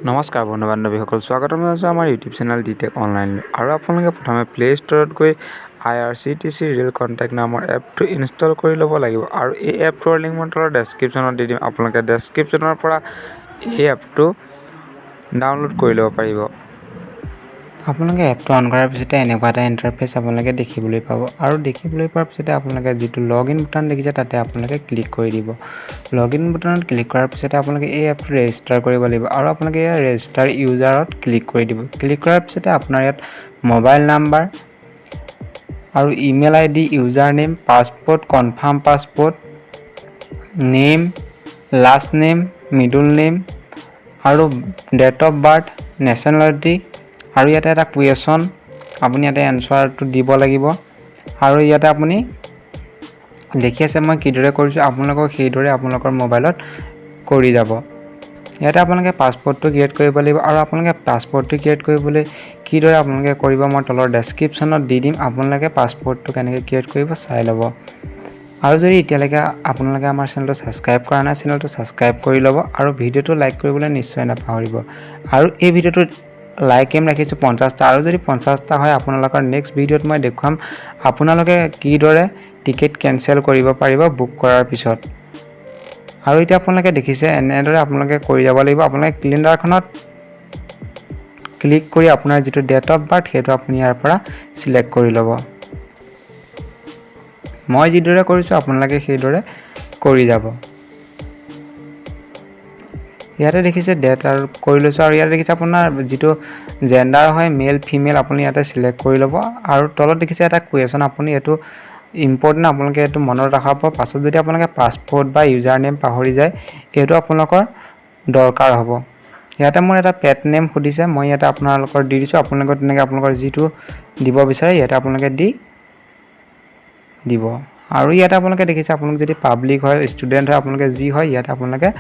নমস্কাৰ বন্ধু বান্ধৱীসকল, স্বাগতম জনাইছোঁ আমাৰ ইউটিউব চেনেল ডিটেক অনলাইনলৈ। আৰু আপোনালোকে প্ৰথমে প্লে ষ্ট'ৰত গৈ IRCTC ৰেল কণ্টেক্ট নামৰ এপটো ইনষ্টল কৰি ল'ব লাগিব। আৰু এই এপটোৰ লিংক মই তলৰ ডেছক্ৰিপশ্যনত দি দিম। আপোনালোকে ডেছক্ৰিপশ্যনৰ পৰা এই এপটো ডাউনলোড কৰি ল'ব পাৰিব। আপোনালোকে এপটো অন কৰাৰ পিছতে এনেকুৱা এটা ইণ্টাৰফেচ আপোনালোকে দেখিবলৈ পাব। আৰু দেখিবলৈ পোৱাৰ পিছতে আপোনালোকে যিটো লগইন বুটান দেখিছে তাতে আপোনালোকে ক্লিক কৰি দিব। লগইন বুটানত ক্লিক কৰাৰ পিছতে আপোনালোকে এই এপটো ৰেজিষ্টাৰ কৰিব লাগিব। আৰু আপোনালোকে ইয়াৰ ৰেজিষ্টাৰ ইউজাৰত ক্লিক কৰি দিব। ক্লিক কৰাৰ পিছতে আপোনাৰ ইয়াত মোবাইল নাম্বাৰ আৰু email ID, user name, passport, confirm passport, name, last name, middle name আৰু ডেট অফ বাৰ্থ, নেশ্যনেলিটি আৰু ইয়াতে এটা কুৱেশ্যন আপুনি ইয়াতে এনচাৰটো দিব লাগিব। আৰু ইয়াতে আপুনি দেখি আছে মই কিদৰে কৰিছোঁ, আপোনালোকক সেইদৰে আপোনালোকৰ মোবাইলত কৰি যাব। ইয়াতে আপোনালোকে পাছপোৰ্টটো ক্ৰিয়েট কৰিব লাগিব। আৰু আপোনালোকে পাছপোৰ্টটো ক্ৰিয়েট কৰিবলৈ কিদৰে আপোনালোকে কৰিব মই তলৰ ডেছক্ৰিপশ্যনত দি দিম। আপোনালোকে পাছপোৰ্টটো কেনেকৈ ক্ৰিয়েট কৰিব চাই ল'ব। আৰু যদি এতিয়ালৈকে আপোনালোকে আমাৰ চেনেলটো ছাবস্ক্ৰাইব কৰা নাই, চেনেলটো ছাবস্ক্ৰাইব কৰি ল'ব। আৰু ভিডিঅ'টো লাইক কৰিবলৈ নিশ্চয় নাপাহৰিব। আৰু এই ভিডিঅ'টোত লাইক এম ৰাখিছোঁ 50টা। আৰু যদি 50টা হয় আপোনালোকৰ নেক্সট ভিডিঅ'ত মই দেখুৱাম আপোনালোকে কিদৰে টিকেট কেনচেল কৰিব পাৰিব বুক কৰাৰ পিছত। আৰু এতিয়া আপোনালোকে দেখিছে এনেদৰে আপোনালোকে কৰি যাব লাগিব। আপোনালোকে কেলেণ্ডাৰখনত ক্লিক কৰি আপোনাৰ যিটো ডেট অফ বাৰ্থ সেইটো আপুনি ইয়াৰ পৰা চিলেক্ট কৰি ল'ব। মই যিদৰে কৰিছোঁ আপোনালোকে সেইদৰে কৰি যাব। ইয়াতে দেখিছে ডেট আৰু কৰি লৈছোঁ। আৰু ইয়াতে দেখিছে আপোনাৰ যিটো জেণ্ডাৰ হয় মেল ফিমেল আপুনি ইয়াতে চিলেক্ট কৰি ল'ব। আৰু তলত দেখিছে এটা কুৱেশ্যন, আপুনি এইটো ইম্পৰ্টেণ্ট, আপোনালোকে এইটো মনত ৰাখাব। পাছত যদি আপোনালোকে পাছপোৰ্ট বা ইউজাৰ নেম পাহৰি যায় এইটো আপোনালোকৰ দৰকাৰ হ'ব। ইয়াতে মোৰ এটা পেট নেম সুধিছে, মই ইয়াতে আপোনালোকৰ দি দিছোঁ। আপোনালোকে তেনেকৈ আপোনালোকৰ যিটো দিব বিচাৰে ইয়াতে আপোনালোকে দি দিব। আৰু ইয়াতে আপোনালোকে দেখিছে আপোনালোক যদি পাব্লিক হয়, ষ্টুডেণ্ট হয়, আপোনালোকে যি হয় ইয়াতে আপোনালোকে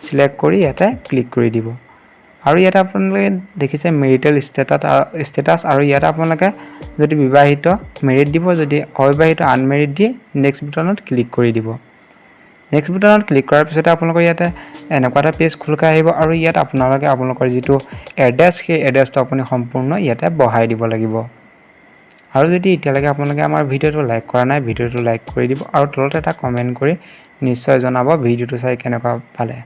চিলেক্ট কৰি ইয়াতে ক্লিক কৰি দিব। আৰু ইয়াতে আপোনালোকে দেখিছে মেৰিটেল ষ্টেটাছ। আৰু ইয়াতে আপোনালোকে যদি বিবাহিত মেৰিট দিব, যদি অবিবাহিত আনমেৰিট দি নেক্সট বুটানত ক্লিক কৰি দিব। নেক্সট বুটানত ক্লিক কৰাৰ পিছতে আপোনালোকৰ ইয়াতে এনেকুৱা এটা পেজ খোল খাই আহিব। আৰু ইয়াত আপোনালোকে আপোনালোকৰ যিটো এড্ৰেছ সেই এড্ৰেছটো আপুনি সম্পূৰ্ণ ইয়াতে বহাই দিব লাগিব। আৰু যদি এতিয়ালৈকে আপোনালোকে আমাৰ ভিডিঅ'টো লাইক কৰা নাই, ভিডিঅ'টো লাইক কৰি দিব। আৰু তলত এটা কমেণ্ট কৰি নিশ্চয় জনাব ভিডিঅ'টো চাই কেনেকুৱা পালে।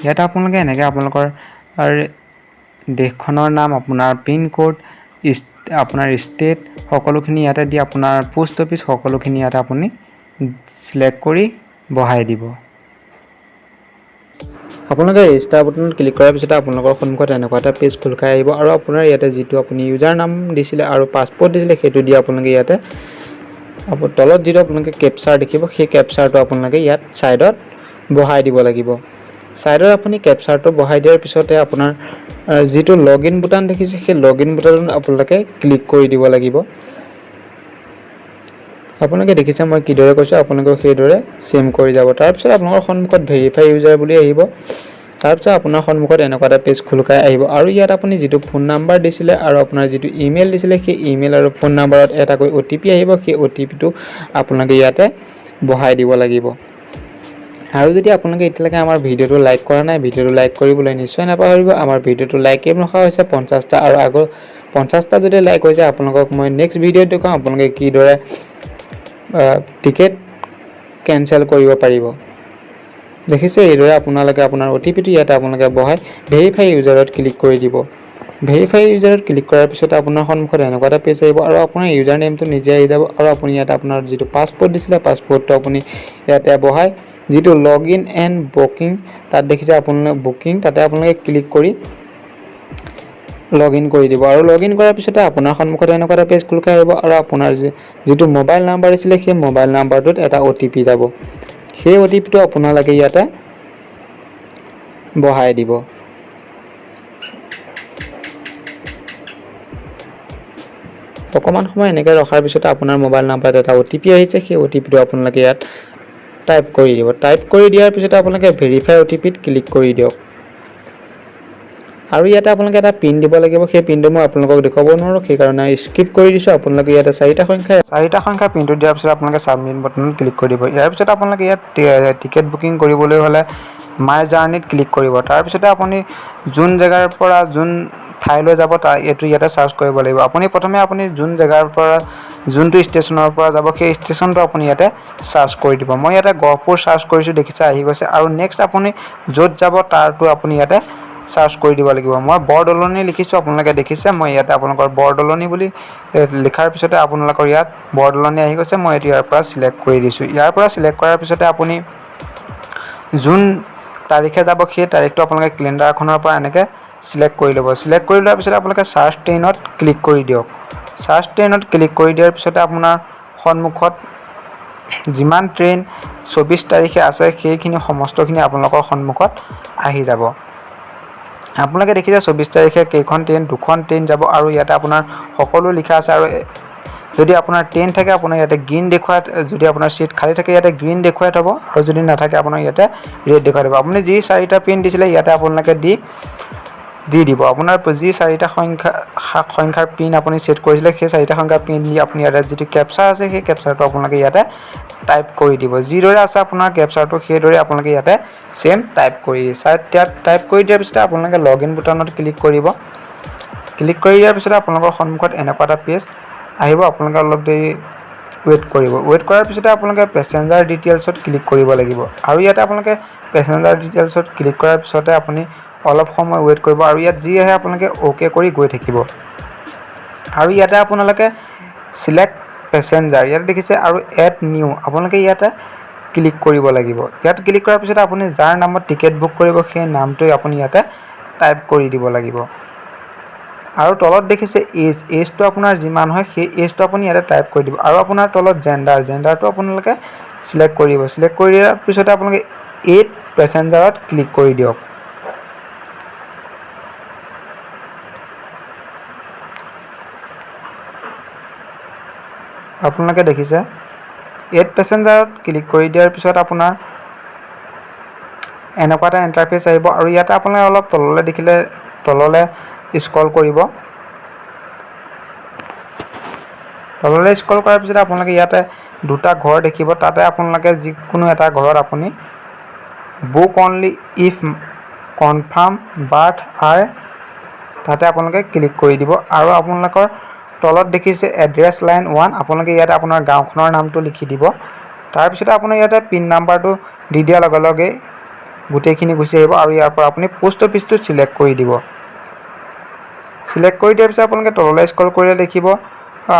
ইয়াতে আপোনালোকে এনেকৈ আপোনালোকৰ দেশখনৰ নাম, আপোনাৰ পিনক'ড, আপোনাৰ ষ্টেট সকলোখিনি ইয়াতে দি আপোনাৰ পোষ্ট অফিচ সকলোখিনি ইয়াতে আপুনি চিলেক্ট কৰি বহাই দিব। আপোনালোকে ৰেজিষ্টাৰ বুটানত ক্লিক কৰাৰ পিছতে আপোনালোকৰ সন্মুখত এনেকুৱা এটা পেজ খোল খাই আহিব। আৰু আপোনাৰ ইয়াতে যিটো আপুনি ইউজাৰ নাম দিছিলে আৰু পাছপোৰ্ট দিছিলে সেইটো দি আপোনালোকে ইয়াতে তলত যিটো আপোনালোকে কেপচাৰ দেখিব সেই কেপচাৰটো আপোনালোকে ইয়াত ছাইডত বহাই দিব লাগিব। ছাইডত আপুনি কেপচাৰটো বহাই দিয়াৰ পিছতে আপোনাৰ যিটো লগইন বুটান দেখিছে সেই লগইন বুটানত আপোনালোকে ক্লিক কৰি দিব লাগিব। আপোনালোকে দেখিছে মই কিদৰে কৈছোঁ, আপোনালোকে সেইদৰে চেম কৰি যাব। তাৰপিছত আপোনালোকৰ সন্মুখত ভেৰিফাই ইউজাৰ বুলি আহিব। তাৰপিছত আপোনাৰ সন্মুখত এনেকুৱা এটা পেজ খোল খাই আহিব। আৰু ইয়াত আপুনি যিটো ফোন নাম্বাৰ দিছিলে আৰু আপোনাৰ যিটো ইমেইল দিছিলে সেই ইমেইল আৰু ফোন নাম্বাৰত এটাকৈ OTP আহিব। সেই OTPটো আপোনালোকে ইয়াতে বহাই দিব লাগিব। আৰু যদি আপোনালোকে এতিয়ালৈকে আমাৰ ভিডিঅ'টো লাইক কৰা নাই, ভিডিঅ'টো লাইক কৰিবলৈ নিশ্চয় নাপাহৰিব। আমাৰ ভিডিঅ'টো লাইক এম ৰখা হৈছে 50টা। আৰু আগৰ 50টা যদি লাইক হৈছে আপোনালোকক মই নেক্সট ভিডিঅ'ত দেখুৱাম আপোনালোকে কিদৰে টিকেট কেনচেল কৰিব পাৰিব। দেখিছে এইদৰে আপোনালোকে আপোনাৰ OTPটো ইয়াতে আপোনালোকে বহাই ভেৰিফাই ইউজাৰত ক্লিক কৰি দিব। ভেৰিফাই ইউজাৰত ক্লিক কৰাৰ পিছত আপোনাৰ সন্মুখত এনেকুৱা এটা পেজ আহিব। আৰু আপোনাৰ ইউজাৰ নেমটো নিজে আহি যাব। আৰু আপুনি ইয়াতে আপোনাৰ যিটো পাছপোৰ্ট দিছিলে পাছপোৰ্টটো আপুনি ইয়াতে বহাই যিটো লগইন এণ্ড বুকিং তাত দেখিছে আপোনালোকে বুকিং, তাতে আপোনালোকে ক্লিক কৰি লগইন কৰি দিব। আৰু লগইন কৰাৰ পিছতে আপোনাৰ সন্মুখত এনেকুৱা এটা পেজ খোল খাই আহিব। আৰু আপোনাৰ যিটো মোবাইল নাম্বাৰ দিছিলে সেই মোবাইল নাম্বাৰটোত এটা OTP যাব। সেই OTPটো আপোনালোকে ইয়াতে বহাই দিব। অকণমান সময় এনেকৈ ৰখাৰ পিছতে আপোনাৰ মোবাইল নাম্বাৰত এটা OTP আহিছে। সেই OTPটো আপোনালোকে ইয়াত টাইপ কৰি দিব। টাইপ কৰি দিয়াৰ পিছতে আপোনালোকে ভেৰিফাই OTPত ক্লিক কৰি দিয়ক। আৰু ইয়াতে আপোনালোকে এটা পিন দিব লাগিব, সেই পিনটো মই আপোনালোকক দেখুৱাব নোৱাৰোঁ, সেইকাৰণে স্কিপ কৰি দিছোঁ। আপোনালোকে ইয়াতে চাৰিটা সংখ্যা পিনটো দিয়াৰ পিছত আপোনালোকে ছাবমিট বাটনত ক্লিক কৰি দিব। ইয়াৰ পিছত আপোনালোকে ইয়াত টিকেট বুকিং কৰিবলৈ হ'লে মাই জাৰ্ণিত ক্লিক কৰিব। তাৰপিছতে আপুনি যোন জেগাৰ পৰা যোন ঠাইলৈ যাব এইটো ইয়াতে চাৰ্চ কৰিব লাগিব। আপুনি যোন জেগাৰ পৰা যোনটো ষ্টেচনৰ পৰা যাব সেই ষ্টেচনটো আপুনি ইয়াতে চাৰ্চ কৰি দিব। মই ইয়াতে গহপুৰ চাৰ্চ কৰিছোঁ, দেখিছে আহি গৈছে। আৰু নেক্সট আপুনি য'ত যাব তাৰটো আপুনি ইয়াতে চাৰ্চ কৰি দিব লাগিব। মই বৰদলনি লিখিছোঁ, আপোনালোকে দেখিছে। মই ইয়াতে আপোনালোকৰ বৰদলনি বুলি লিখাৰ পিছতে আপোনালোকৰ ইয়াত বৰদলনি আহি গৈছে। মই এইটো ইয়াৰ পৰা চিলেক্ট কৰি দিছোঁ। ইয়াৰ পৰা চিলেক্ট কৰাৰ পিছতে আপুনি যোন তাৰিখে যাব সেই তাৰিখটো আপোনালোকে কেলেণ্ডাৰখনৰ পৰা এনেকৈ চিলেক্ট কৰি ল'ব। চিলেক্ট কৰি লোৱাৰ পিছত আপোনালোকে চাৰ্চ ট্ৰেইনত ক্লিক কৰি দিয়ক। চাৰ্চ ট্ৰেইনত ক্লিক কৰি দিয়াৰ পিছতে আপোনাৰ সন্মুখত যিমান ট্ৰেইন 24 তাৰিখে আছে সেইখিনি সমস্তখিনি আপোনালোকৰ সন্মুখত আহি যাব। আপোনালোকে দেখিছে 24 তাৰিখে কেইখন ট্ৰেইন, 2খন ট্ৰেইন যাব আৰু ইয়াতে আপোনাৰ সকলো লিখা আছে। আৰু যদি আপোনাৰ ট্ৰেইন থাকে আপোনাৰ ইয়াতে গ্ৰীণ দেখুৱাই, যদি আপোনাৰ চিট খালী থাকে ইয়াতে গ্ৰীণ দেখুৱাই থ'ব, আৰু যদি নাথাকে আপোনাৰ ইয়াতে ৰেড দেখুৱাই থ'ব। আপুনি যি 4টা পিন দিছিলে ইয়াতে আপোনালোকে দি দিব। আপোনাৰ যি 4টা সংখ্যাৰ পিন আপুনি ছেট কৰিছিলে সেই 4টা সংখ্যাৰ পিন দি আপুনি ইয়াতে যিটো কেপচাৰ আছে সেই কেপচাৰটো আপোনালোকে ইয়াতে টাইপ কৰি দিব। যিদৰে আছে আপোনাৰ কেপচাৰটো সেইদৰে আপোনালোকে ইয়াতে ছেম টাইপ কৰি টাইপ কৰি দিয়াৰ পিছতে আপোনালোকে লগ ইন বুটানত ক্লিক কৰিব। ক্লিক কৰি দিয়াৰ পিছতে আপোনালোকৰ সন্মুখত এনেকুৱা এটা পেজ আহিব। আপোনালোকে অলপ দেৰি ৱেইট কৰিব। ৱেইট কৰাৰ পিছতে আপোনালোকে পেছেঞ্জাৰ ডিটেইলছত ক্লিক কৰিব লাগিব। আৰু ইয়াতে আপোনালোকে পেছেঞ্জাৰ ডিটেইলছত ক্লিক কৰাৰ পিছতে আপুনি অলপ সময় ৱেইট কৰিব। আৰু ইয়াত যি আহে আপোনালোকে অ'কে কৰি গৈ থাকিব। আৰু ইয়াতে আপোনালোকে চিলেক্ট পেছেঞ্জাৰ ইয়াতে দেখিছে, আৰু এড নিউ আপোনালোকে ইয়াতে ক্লিক কৰিব লাগিব। ইয়াত ক্লিক কৰাৰ পিছতে আপুনি যাৰ নামত টিকেট বুক কৰিব সেই নামটোৱে আপুনি ইয়াতে টাইপ কৰি দিব লাগিব। আৰু তলত দেখিছে এজটো আপোনাৰ যিমান হয় সেই এজটো আপুনি ইয়াতে টাইপ কৰি দিব। আৰু আপোনাৰ তলত জেণ্ডাৰটো আপোনালোকে চিলেক্ট কৰিব। চিলেক্ট কৰি দিয়াৰ পিছতে আপোনালোকে এড পেছেঞ্জাৰত ক্লিক কৰি দিয়ক। আপোনালোকে দেখিছে এড পেছেঞ্জাৰত ক্লিক কৰি দিয়াৰ পিছত আপোনাৰ এনেকুৱা এটা ইণ্টাৰফেচ আহিব। আৰু ইয়াতে আপোনালোকে অলপ তললৈ দেখিলে তললৈ স্ক্ৰল কৰিব। তললৈ স্ক্ৰল কৰাৰ পিছত আপোনালোকে ইয়াতে দুটা ঘৰ দেখিব। তাতে আপোনালোকে যিকোনো এটা ঘৰত আপুনি book only if confirm birth R তাতে আপোনালোকে ক্লিক কৰি দিব। আৰু আপোনালোকৰ তলত দেখিছে এড্ৰেছ লাইন 1 আপোনালোকে ইয়াতে আপোনাৰ গাঁওখনৰ নামটো লিখি দিব। তাৰপিছতে আপোনাৰ ইয়াতে পিন নাম্বাৰটো দি দিয়াৰ লগে লগে গোটেইখিনি গুচি আহিব। আৰু ইয়াৰ পৰা আপুনি পোষ্ট অফিচটো চিলেক্ট কৰি দিব। চিলেক্ট কৰি দিয়াৰ পিছত আপোনালোকে তললৈ স্ক্ৰল কৰিলে দেখিব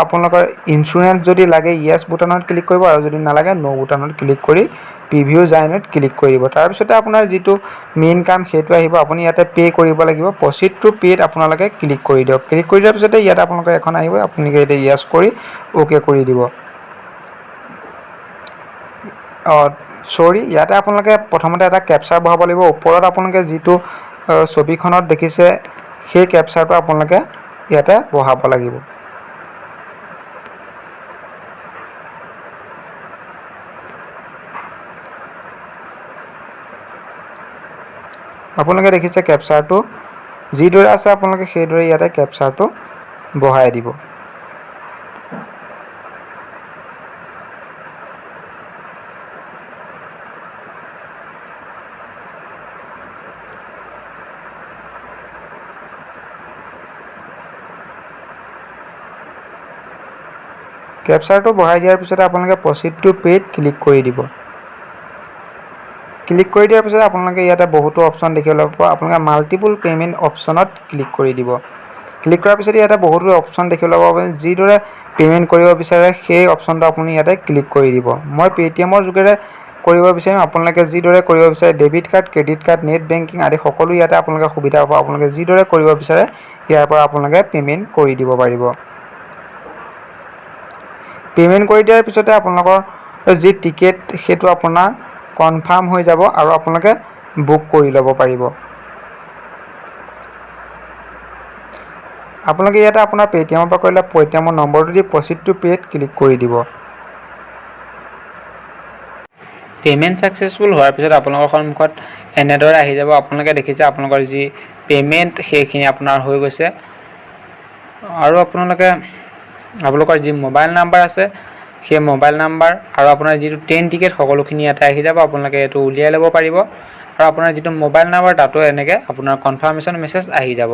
আপোনালোকৰ ইঞ্চুৰেঞ্চ যদি লাগে য়েছ বুটানত ক্লিক কৰিব, আৰু যদি নালাগে ন' বুটানত ক্লিক কৰি প্ৰিভিউ জাৰ্নিত ক্লিক কৰিব। তাৰপিছতে আপোনাৰ যিটো মেইন কাম সেইটো আহিব। আপুনি ইয়াতে পে' কৰিব লাগিব। প্ৰচিড টু পে'ত আপোনালোকে ক্লিক কৰি দিয়ক। ক্লিক কৰি দিয়াৰ পিছতে ইয়াতে আপোনালোকৰ এখন আহিব। আপুনি ইয়াতে য়েছ কৰি অ'কে কৰি দিব। ইয়াতে আপোনালোকে প্ৰথমতে এটা কেপচাৰ বহাব লাগিব। ওপৰত আপোনালোকে যিটো ছবিখনত দেখিছে সেই কেপচাৰটো আপোনালোকে ইয়াতে বহাব লাগিব। আপোনালোকে দেখিছে কেপচাৰটো যিদৰে আছে আপোনালোকে সেইদৰে ইয়াতে কেপচাৰটো বহাই দিব। কেপচাৰটো বহাই দিয়াৰ পিছতে আপোনালোকে প্ৰচিড টু পে'ত ক্লিক কৰি দিব। ক্লিক কৰি দিয়াৰ পিছত আপোনালোকে ইয়াতে বহুতো অপশ্যন দেখিবলৈ পাব। আপোনালোকে মাল্টিপুল পে'মেণ্ট অপশ্যনত ক্লিক কৰি দিব। ক্লিক কৰাৰ পিছত ইয়াতে বহুতো অপশ্যন দেখিবলৈ পাব। যিদৰে পে'মেণ্ট কৰিব বিচাৰে সেই অপশ্যনটো আপুনি ইয়াতে ক্লিক কৰি দিব। মই পে'টিএমৰ যোগেৰে কৰিব বিচাৰিম। আপোনালোকে যিদৰে কৰিব বিচাৰে debit card, credit card, net banking আদি সকলো ইয়াতে আপোনালোকে সুবিধা পাব। আপোনালোকে যিদৰে কৰিব বিচাৰে ইয়াৰ পৰা আপোনালোকে পে'মেণ্ট কৰি দিব পাৰিব। পে'মেণ্ট কৰি দিয়াৰ পিছতে আপোনালোকৰ যি টিকেট সেইটো আপোনাৰ কনফাৰ্ম হৈ যাব আৰু আপোনালোকে বুক কৰি ল'ব পাৰিব। আপোনালোকে ইয়াতে আপোনাৰ পে'টিএমৰ পৰা কৰিলে পে'টিএমৰ নম্বৰটো দি প্ৰচিড টু পে'ত ক্লিক কৰি দিব। পে'মেণ্ট ছাকচেছফুল হোৱাৰ পিছত আপোনালোকৰ সন্মুখত এনেদৰে আহি যাব। আপোনালোকে দেখিছে আপোনালোকৰ যি পে'মেণ্ট সেইখিনি আপোনাৰ হৈ গৈছে। আৰু আপোনালোকৰ যি মোবাইল নাম্বাৰ আছে সেই মোবাইল নাম্বাৰ আৰু আপোনাৰ যিটো ট্ৰেইন টিকেট সকলোখিনি ইয়াতে আহি যাব। আপোনালোকে এইটো উলিয়াই ল'ব পাৰিব আৰু আপোনাৰ যিটো মোবাইল নাম্বাৰ তাতো এনেকৈ আপোনাৰ কনফাৰ্মেশ্যন মেছেজ আহি যাব।